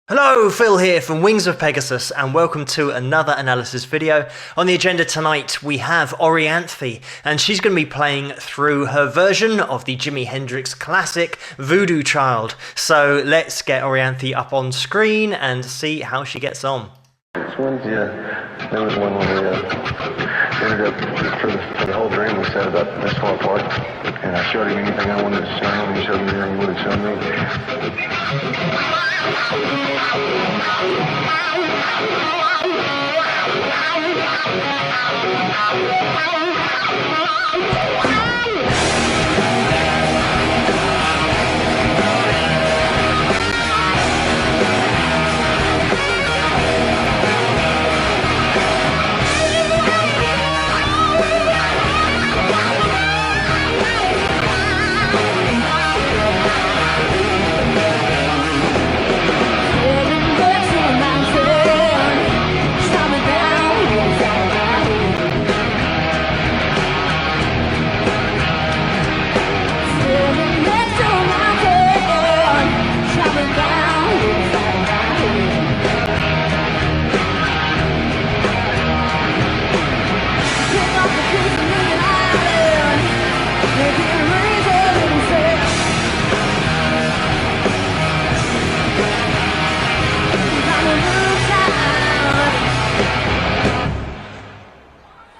Hello, Phil here from Wings of Pegasus, and welcome to another analysis video. On the agenda tonight we have Orianthi, and she's going to be playing through her version of the Jimi Hendrix classic Voodoo Child. So let's get Orianthi up on screen and see how she gets on. This one, yeah, there was one where we ended up, for the whole dream we set about this far apart, and I showed him anything I wanted to show him, and he showed me anything he wanted to show me.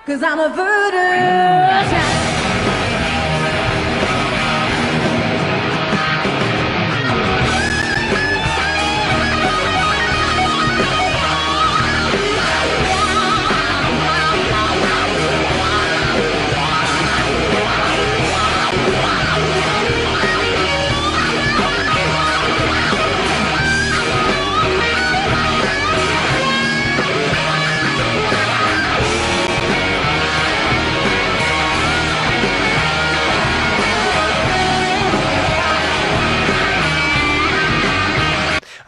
Cause I'm a voodoo child.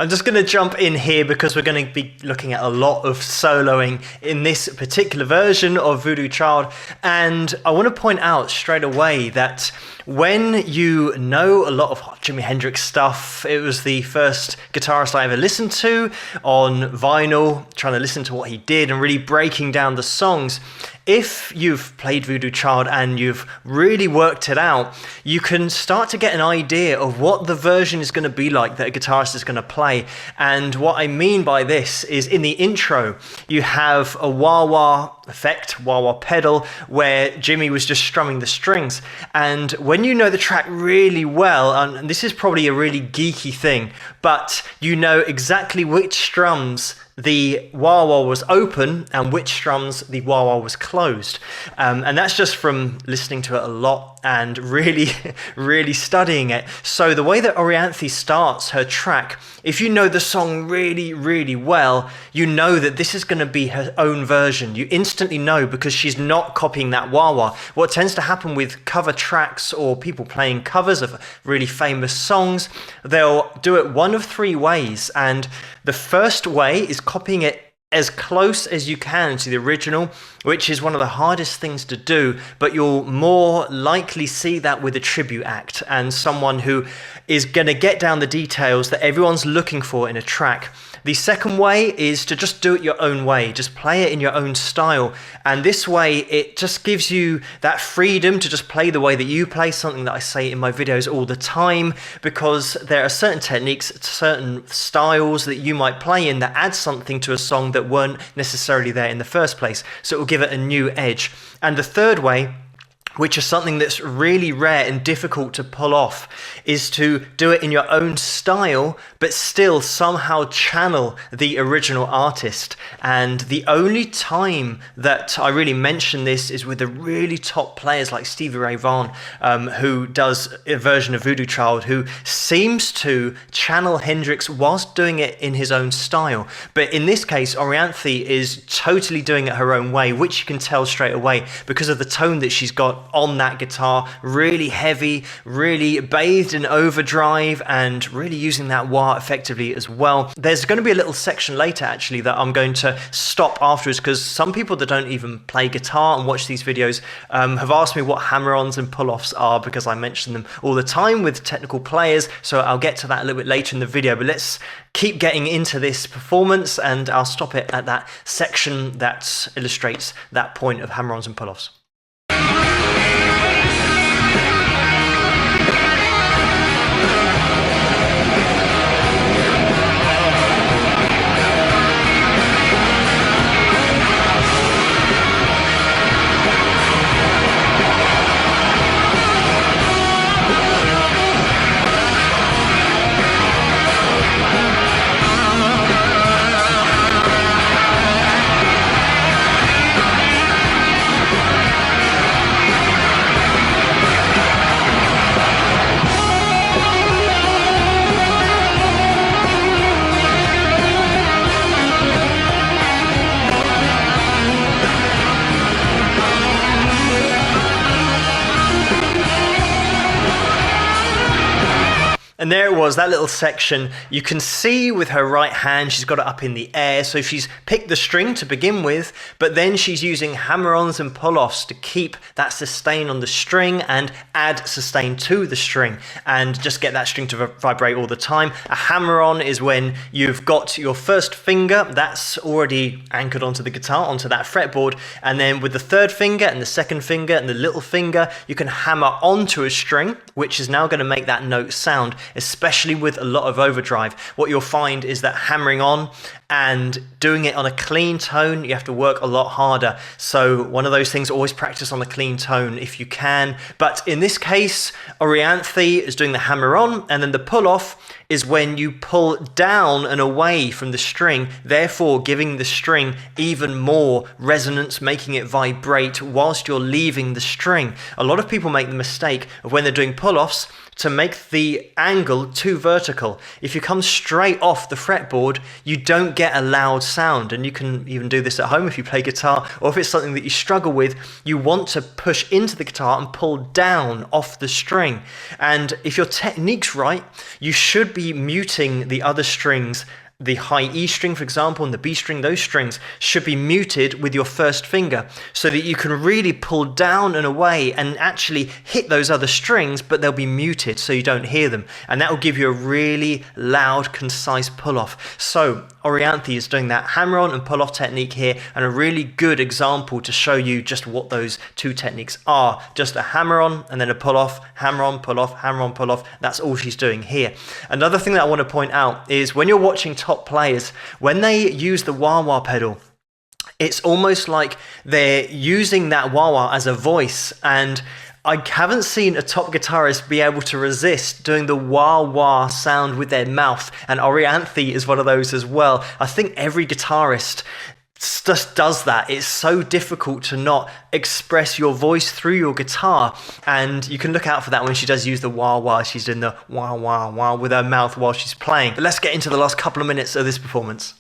I'm just going to jump in here because we're going to be looking at a lot of soloing in this particular version of Voodoo Child, and I want to point out straight away that when you know a lot of Jimi Hendrix stuff, it was the first guitarist I ever listened to on vinyl, trying to listen to what he did and really breaking down the songs. If you've played Voodoo Child and you've really worked it out, you can start to get an idea of what the version is going to be like that a guitarist is going to play. And what I mean by this is in the intro, you have a wah-wah effect, wah-wah pedal, where Jimmy was just strumming the strings. And when you know the track really well, and this is probably a really geeky thing, but you know exactly which strums the wah-wah was open and which strums the wah-wah was closed. And that's just from listening to it a lot and really studying it. So the way that Orianthi starts her track, if you know the song really well, you know that this is going to be her own version. You instantly know because she's not copying that wah-wah. What tends to happen with cover tracks or people playing covers of really famous songs, they'll do it one of three ways, and the first way is copying it as close as you can to the original, which is one of the hardest things to do, but you'll more likely see that with a tribute act and someone who is going to get down the details that everyone's looking for in a track. The second way is to just do it your own way, just play it in your own style, and this way it just gives you that freedom to just play the way that you play, something that I say in my videos all the time, because there are certain techniques, certain styles that you might play in that add something to a song that weren't necessarily there in the first place, so it will give it a new edge. And the third way, which is something that's really rare and difficult to pull off, is to do it in your own style, but still somehow channel the original artist. And the only time that I really mention this is with the really top players like Stevie Ray Vaughan, who does a version of Voodoo Child, who seems to channel Hendrix whilst doing it in his own style. But in this case, Orianthi is totally doing it her own way, which you can tell straight away because of the tone that she's got on that guitar, really heavy, really bathed in overdrive, and really using that wah effectively as well. There's going to be a little section later actually that I'm going to stop afterwards, because some people that don't even play guitar and watch these videos have asked me what hammer-ons and pull-offs are, because I mention them all the time with technical players. So I'll get to that a little bit later in the video, but let's keep getting into this performance, and I'll stop it at that section that illustrates that point of hammer-ons and pull-offs. And there it was, that little section. You can see with her right hand, she's got it up in the air. So she's picked the string to begin with, but then she's using hammer-ons and pull-offs to keep that sustain on the string and add sustain to the string and just get that string to vibrate all the time. A hammer-on is when you've got your first finger, that's already anchored onto the guitar, onto that fretboard. And then with the third finger and the second finger and the little finger, you can hammer onto a string, which is now going to make that note sound, especially with a lot of overdrive. What you'll find is that hammering on and doing it on a clean tone, you have to work a lot harder. So one of those things, always practice on a clean tone if you can. But in this case, Orianthi is doing the hammer on, and then the pull off is when you pull down and away from the string, therefore giving the string even more resonance, making it vibrate whilst you're leaving the string. A lot of people make the mistake of when they're doing pull-offs to make the angle too vertical. If you come straight off the fretboard, you don't get a loud sound. And you can even do this at home if you play guitar, or if it's something that you struggle with, you want to push into the guitar and pull down off the string. And if your technique's right, you should be muting the other strings. The high E string, for example, and the B string, those strings should be muted with your first finger so that you can really pull down and away and actually hit those other strings, but they'll be muted so you don't hear them. And that will give you a really loud, concise pull-off. So Orianthi is doing that hammer-on and pull-off technique here, and a really good example to show you just what those two techniques are. Just a hammer-on and then a pull-off, hammer-on, pull-off, hammer-on, pull-off. That's all she's doing here. Another thing that I want to point out is when you're watching top players, when they use the wah-wah pedal, it's almost like they're using that wah-wah as a voice, and I haven't seen a top guitarist be able to resist doing the wah-wah sound with their mouth, and Orianthi is one of those as well. I think every guitarist just does that. It's so difficult to not express your voice through your guitar, and you can look out for that when she does use the wah-wah. She's doing the wah-wah-wah with her mouth while she's playing. But let's get into the last couple of minutes of this performance.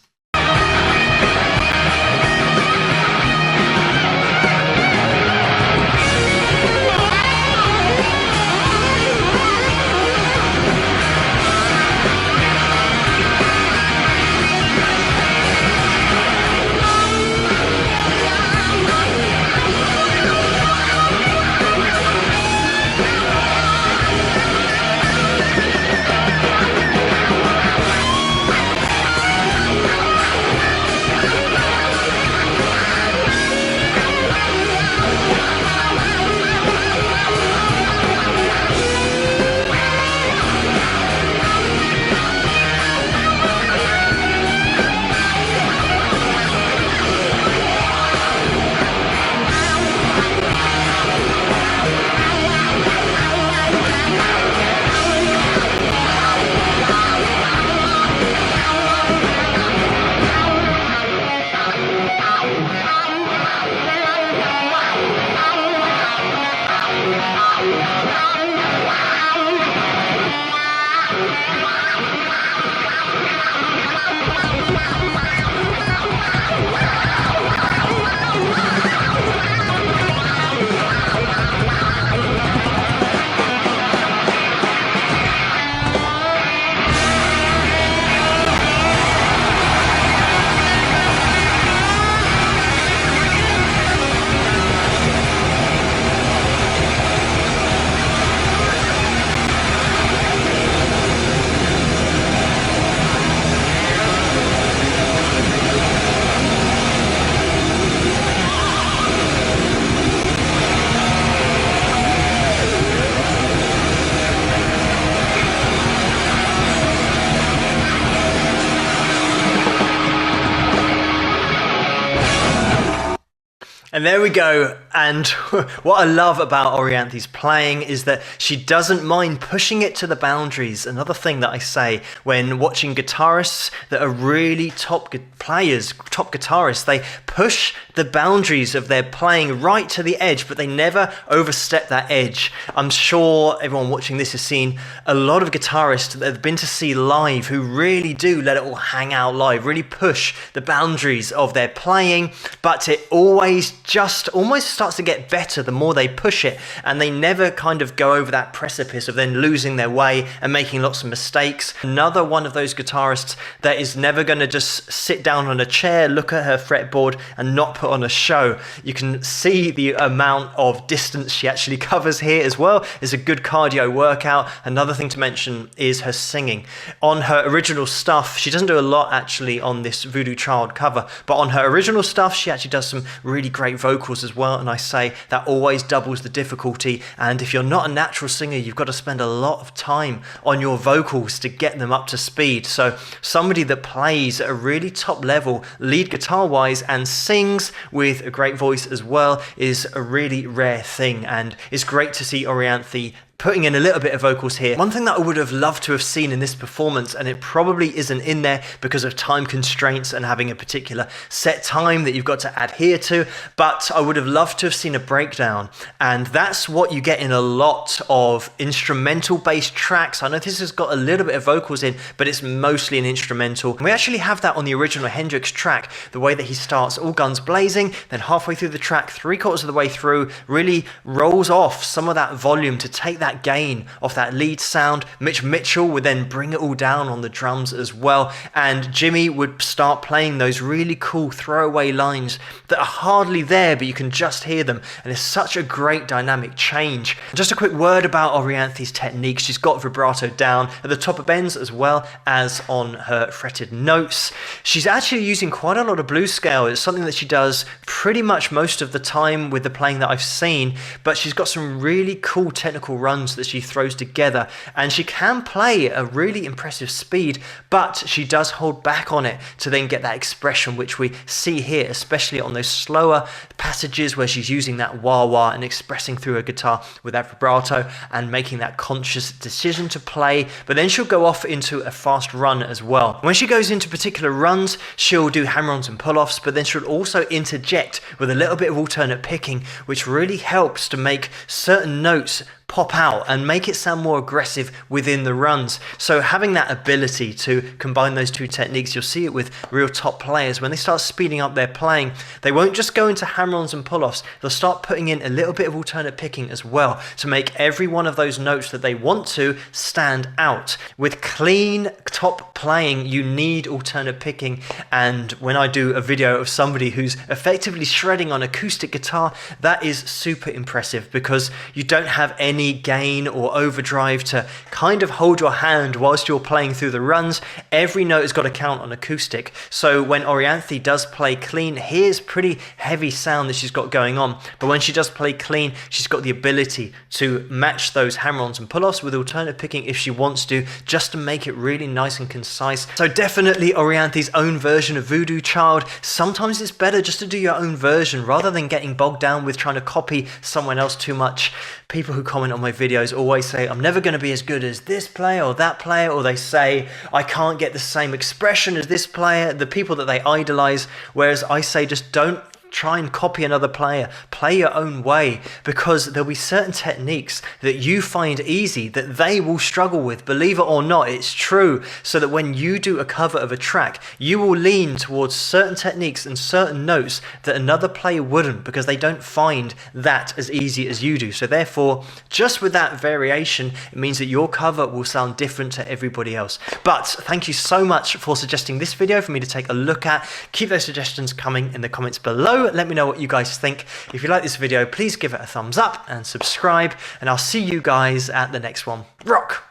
And there we go. And what I love about Orianthi's playing is that she doesn't mind pushing it to the boundaries. Another thing that I say when watching guitarists that are really top players, top guitarists, they push the boundaries of their playing right to the edge, but they never overstep that edge. I'm sure everyone watching this has seen a lot of guitarists that have been to see live who really do let it all hang out live, really push the boundaries of their playing, but it always just almost starts to get better the more they push it, and they never kind of go over that precipice of then losing their way and making lots of mistakes. Another one of those guitarists that is never going to just sit down on a chair, look at her fretboard and not put on a show. You can see the amount of distance she actually covers here as well. It's a good cardio workout. Another thing to mention is her singing. On her original stuff, she doesn't do a lot actually on this Voodoo Child cover, but on her original stuff she actually does some really great vocals as well, and I say that always doubles the difficulty. And if you're not a natural singer, you've got to spend a lot of time on your vocals to get them up to speed. So somebody that plays at a really top level lead guitar wise and sings with a great voice as well is a really rare thing, and it's great to see Orianthi putting in a little bit of vocals here. One thing that I would have loved to have seen in this performance, and it probably isn't in there because of time constraints and having a particular set time that you've got to adhere to, but I would have loved to have seen a breakdown. And that's what you get in a lot of instrumental based tracks. I know this has got a little bit of vocals in, but it's mostly an instrumental. And we actually have that on the original Hendrix track, the way that he starts all guns blazing, then halfway through the track, 3/4 of the way through, really rolls off some of that volume to take that gain off that lead sound. Mitch Mitchell would then bring it all down on the drums as well, and Jimmy would start playing those really cool throwaway lines that are hardly there, but you can just hear them, and it's such a great dynamic change. Just a quick word about Orianthi's technique. She's got vibrato down at the top of bends as well as on her fretted notes. She's actually using quite a lot of blues scale. It's something that she does pretty much most of the time with the playing that I've seen, but she's got some really cool technical runs that she throws together, and she can play at a really impressive speed, but she does hold back on it to then get that expression which we see here, especially on those slower passages where she's using that wah-wah and expressing through her guitar with that vibrato and making that conscious decision to play. But then she'll go off into a fast run as well. When she goes into particular runs, she'll do hammer-ons and pull-offs, but then she'll also interject with a little bit of alternate picking, which really helps to make certain notes pop out and make it sound more aggressive within the runs. So having that ability to combine those two techniques, you'll see it with real top players. When they start speeding up their playing, they won't just go into hammer-ons and pull-offs, they'll start putting in a little bit of alternate picking as well to make every one of those notes that they want to stand out. With clean top playing, you need alternate picking, and when I do a video of somebody who's effectively shredding on acoustic guitar, that is super impressive because you don't have any gain or overdrive to kind of hold your hand whilst you're playing through the runs. Every note has got to count on acoustic. So when Orianthi does play clean, here's pretty heavy sound that she's got going on, but when she does play clean, she's got the ability to match those hammer-ons and pull-offs with alternate picking if she wants to, just to make it really nice and concise. So definitely Orianthi's own version of Voodoo Child. Sometimes it's better just to do your own version rather than getting bogged down with trying to copy someone else too much. People who comment on my videos always say I'm never going to be as good as this player or that player, or they say I can't get the same expression as this player, the people that they idolize, whereas I say just don't try and copy another player, play your own way, because there'll be certain techniques that you find easy that they will struggle with. Believe it or not, it's true. So that when you do a cover of a track, you will lean towards certain techniques and certain notes that another player wouldn't, because they don't find that as easy as you do. So therefore, just with that variation, it means that your cover will sound different to everybody else. But thank you so much for suggesting this video for me to take a look at. Keep those suggestions coming in the comments below. Let me know what you guys think. If you like this video, please give it a thumbs up and subscribe, and I'll see you guys at the next one. Rock!